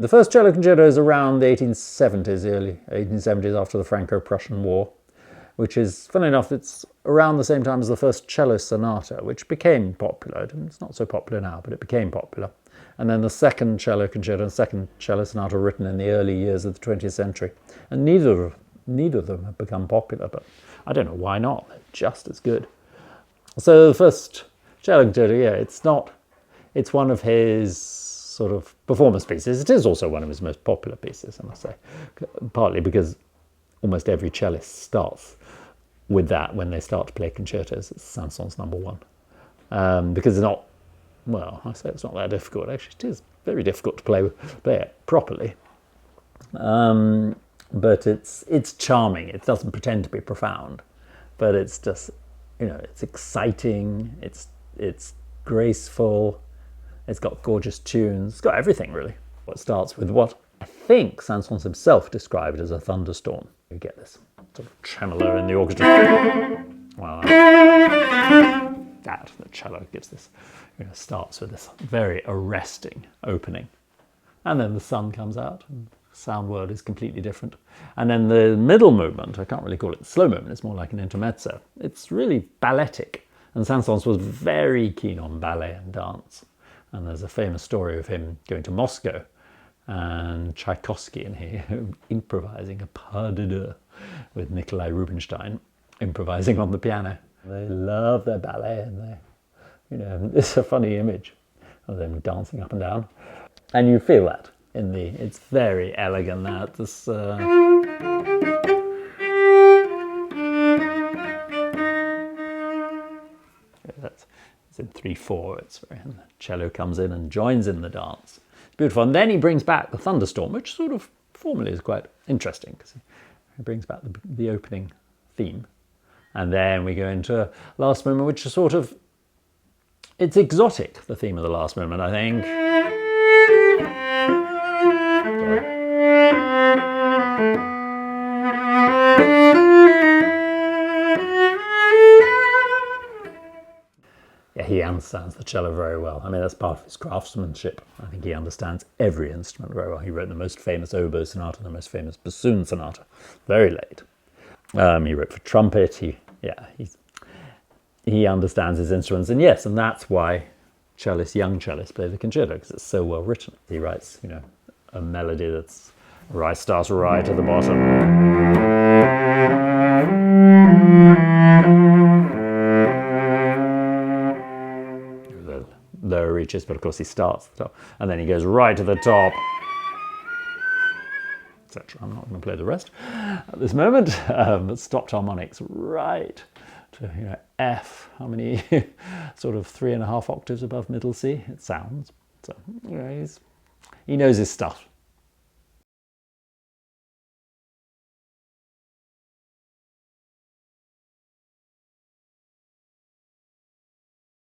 The first cello concerto is around the 1870s, early 1870s, after the Franco-Prussian War, which is, funnily enough, it's around the same time as the first cello sonata, which became popular. It's not so popular now, but it became popular. And then the second cello concerto and second cello sonata written in the early years of the 20th century. And neither of them have become popular, but I don't know why not. They're just as good. So the first cello concerto, yeah, it's one of his sort of performance pieces. It is also one of his most popular pieces, I must say, partly because almost every cellist starts with that when they start to play concertos. It's Saint-Saëns No.1. Because it's not, well, I say it's not that difficult. Actually, it is very difficult to play it properly. But it's charming. It doesn't pretend to be profound, but it's just, it's exciting. It's graceful. It's got gorgeous tunes. It's got everything, really. It starts with what I think Saint-Saëns himself described as a thunderstorm. You get this sort of tremolo in the orchestra. Well, the cello gives this, starts with this very arresting opening. And then the sun comes out, and the sound world is completely different. And then the middle movement, I can't really call it the slow movement, it's more like an intermezzo. It's really balletic. And Saint-Saëns was very keen on ballet and dance. And there's a famous story of him going to Moscow and Tchaikovsky and he improvising a pas de deux with Nikolai Rubinstein, improvising on the piano. They love their ballet and it's a funny image of them dancing up and down. And you feel that it's very elegant, that this it's in 3/4, and the cello comes in and joins in the dance. It's beautiful. And then he brings back the thunderstorm, which sort of formally is quite interesting, because he brings back the opening theme. And then we go into last movement, which is sort of, it's exotic, the theme of the last movement, I think. Yeah, he understands the cello very well. I mean, that's part of his craftsmanship. I think he understands every instrument very well. He wrote the most famous oboe sonata, the most famous bassoon sonata, very late. He wrote for trumpet. He understands his instruments, and yes, and that's why young cellists play the concerto, because it's so well written. He writes, a melody that's starts right at the bottom. Lower reaches, but of course he starts at the top, and then he goes right to the top, etc. I'm not going to play the rest at this moment, but stopped harmonics right to F. How many? Sort of 3.5 octaves above middle C. It sounds. So he knows his stuff.